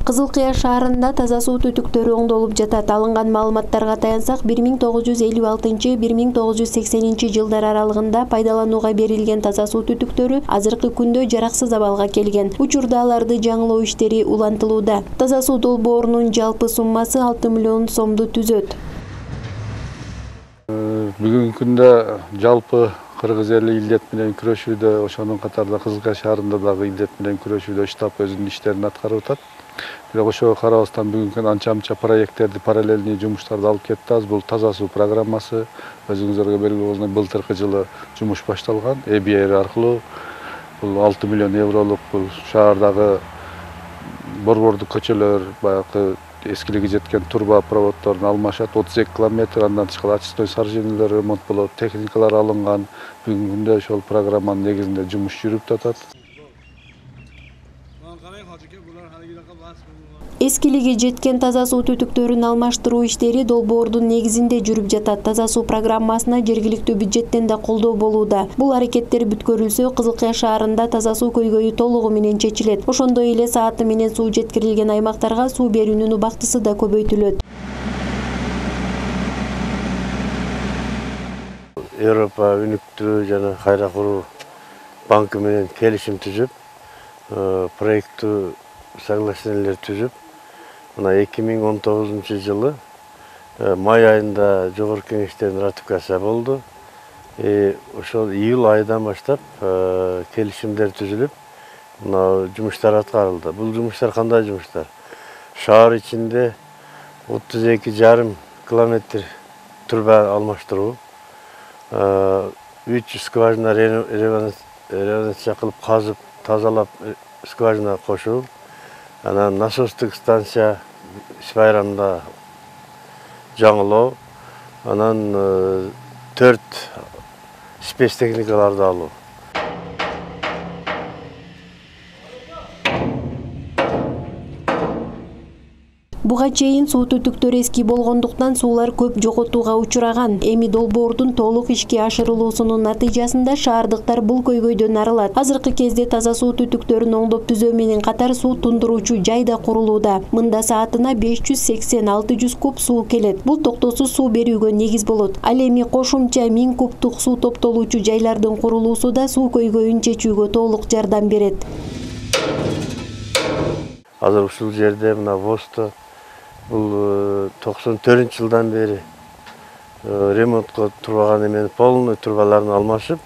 Кызыл Кыя шаарында таза суу түтүктөрү оңдолуп жатат. Алынган маалыматтарга таянсак, 1956-1980 жылдар аралыгында пайдаланууга берилген таза суу түтүктөрү азыркы күндө жараксыз абалга келген. Учурда аларды жаңылоо иштери улантылууда. Таза суу долбоорунун жалпы суммасы 6 миллион сомду түзөт. Бүгүнкү күндө жалпы кыргыз эли илдет менен күрөшүүдө, ошонун катарында Кызыл Кыя шаарында дагы илдет менен күрөшүүдө штаб өзүнүн иштерин аткарып атат. Бирок ошого карабастан бүгүнкү күндө анча параекттерди, параллельный жумуштарды алып кетти. Бул таза суу программасы өзүңүзөргө белгилүү болгондой былтыркы жылы жумуш башталган. EBR аркылуу бул 6 миллион евролук бул шаардагы борбордук көчөлөр, баягы эскилиги жеткен труба проводдорун алмашат. 32 километр, андан тышкары очистной сооружениялар ремонт болот, техникалар алынган. Бүгүнкү күндө ошол программанын негизинде жумуш жүрүп жатат. Эскилиги жеткен таза суу түтүктөрүн алмаштыруу иштери долбоордун негизинде жүрүп жатат. Таза суу программасына жергиликтүү бюджеттен да колдоо болууда. Бул аракеттер бүткөрүлсө, Кызыл Кыя шаарында таза суу көйгөйү толугу менен чечилет. Ошондой эле сааты менен суу жеткирилген аймактарга суу берүүнүн убактысы да көбөйтүлөт. Европа өнүктүрүү жана кайра куруу банкы менен келишим түзүп, проекттүү соглашениялер түзүп, мына 2019 жылы май айында жогорку кеңештердин ратификация болду. Ошол июль айынан баштап келишимдер түзүлүп, мына жумуштар аткарылды. Бул жумуштар кандай жумуштар? Шаар ичинде 32,5 километр труба алмаштыруу, 300 скважина реновация кылып казып, тазалап скважина кошуу, анан насостук станция Байрамда жаңылоо, анан 4 спецтехникаларды алуу. Буга чейин суу түтүктөрү эски болгондуктан суулар көп жоготууга учураган. Эми долбоордун толук ишке ашырылуусунун натыйжасында шаардыктар бул көйгөйдөн арылат. Азыркы кезде таза суу түтүктөрүн оңдоп түзөө менен катар суу тундуруучу жай да курулууда. Мында саатына 580-600 куб суу келет. Бул токтосуз суу берүүгө негиз болот. Ал эми кошумча 1000 кубтук суу топтолуучу жайлардын курулуусу да суу көйгөйүн чечүүгө толук жардам берет. Азыр ушул жерде мына ВОСТо бул 94-жылдан бери ремонтко турбаган эмен полный трубаларын алмашып,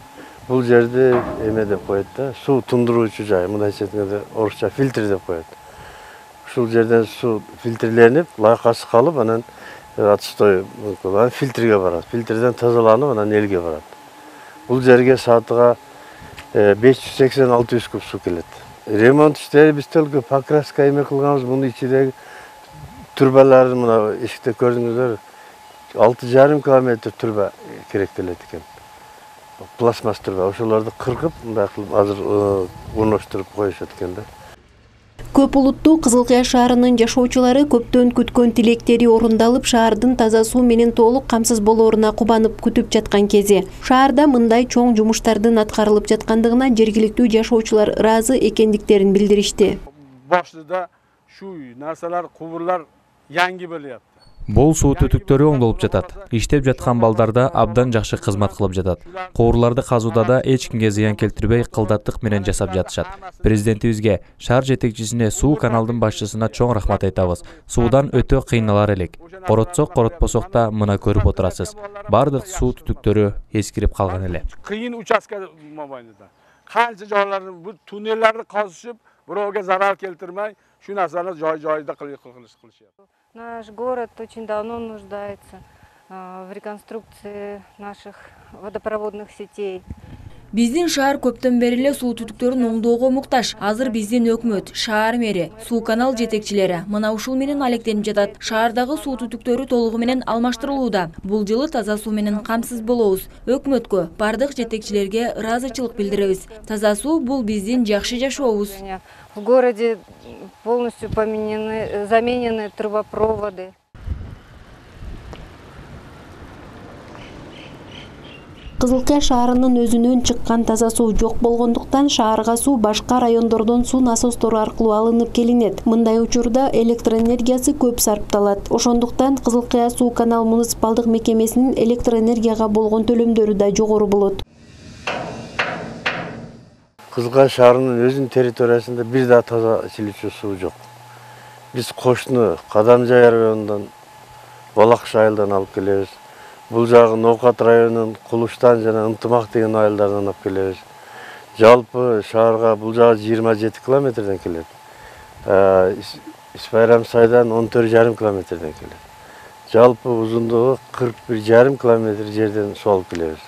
бул жерде эме деп коет да, суу тундуруучу жай, мындайча айтканда орусча фильтр деп коет. Ушул жерден суу фильтрленип, лайкасы калып, анан отстой фильтрге барат. Фильтрден тазаланып, анан элге барат. Бул жерге саатыга 580-600 куб суу келет. Ремонт иштери биз только покраска эме кылганбыз, мунун ичидеги турбаларды мына эшикте көрдүңүздөр, 6,5 километр турба керектелет экен. Пластмасс турба, ошолорду кыркып, мындай кылып азыр орноштуруп коюшат экен да. Көп улуттуу Кызыл Кыя шаарынын жашоочулары көптөн күткөн тилектери орундалып, шаардын таза суу менен толук камсыз болооруна кубанып күтүп жаткан кези. Шаарда мындай чоң жумуштардын аткарылып жаткандыгына жергиликтүү жашоочулар ыраазы экендиктерин билдиришти. Башында şu narsalar, кубурлар yangi bo'lyapti. Бул суу түтүктөрү оңдолуп жатат. Иштеп жаткан балдарда абдан жакшы кызмат кылып жатат. Куурларды казууда да эч кимге зыян келтирбей кылдаттык менен жасап жатышат. Президентибизге, шаар жетекчисине, суу каналдын башчысына чоң рахмат айтабыз. Суудан өтө кыйналар элек. Коротсок, коротпосок да мына көрүп отурасыз. Бардык суу түтүктөрү эскирип калган эле. Кыйын участка мобайында. Канча joylarni bu tunnellarni qazishib, birovga zarar keltirmay, shu narsalarni joy-joyida qilishyapti. Наш город очень давно нуждается в реконструкции наших водопроводных сетей. Биздин шаар көптөн бери эле суу түтүктөрүн оңдоого муктаж. Азыр биздин өкмөт, шаар мэри, суу канал жетекчилери мына ушул менен алектенип жатат. Шаардагы суу түтүктөрү толугу менен алмаштырылууда. Бул жылы таза суу менен камсыз болобуз. Өкмөткө, бардык жетекчилерге ыраазычылык билдиребиз. Таза суу бул биздин жакшы жашообуз. В городе полностью заменены трубопроводы. Кызылкая шаарынын өзүнөн чыккан таза суу жок болгондуктан шаарга суу башка райондордон суу насостору аркылуу алынып келинет. Мындай учурда электроэнергиясы көп сарпталат. Ошондуктан Кызылкая суу канал муниципалдык мекемесинин электроэнергияга болгон төлөмдөрү да жогору болот. Кызылкая шаарынын өзүнүн территориясында бир да таза ичилүүчү суу жок. Биз кошуну Кадамжай районунан, Балакшы айылдан алып келебиз. Бул жагы Ноокат районунун Кулуштан жана Ынтымак деген айылдардан алып келебиз. Жалпы шаарга бул жагы 27 километрден келет. Исбайрам сайдан 14,5 километрден келет. Жалпы узундугу 41,5 километр жерден суу алып келебиз.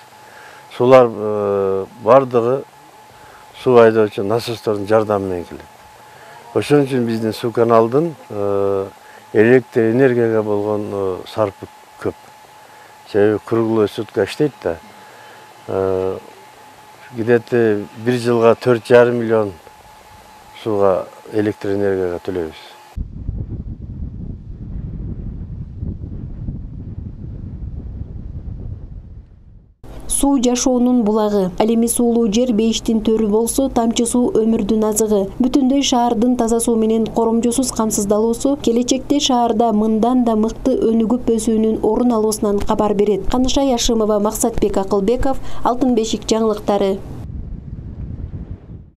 Сулар бардыгы суу айдоочу насостордун жардамы менен келет. Ошон үчүн биздин суу каналдын электр энергияга болгон сарпы көп. Себеби круглый сутка иштейт да. Где-то бир жылга 4,5 миллион сууга электр энергияга төлөйбүз. Суу жашоонун булагы. Ал эми суулуу жер бейиштин төрү болсо, тамчы суу өмүрдүн азыгы. Бүтүндөй шаардын таза суу менен коромжосуз камсыздалуусу келечекте шаарда мындан да мыкты өнүгүп өсүүнүн орун алуусунан кабар берет. Канышай Ашимова, Максатбек Акылбеков, Алтын бешик жаңылыктары.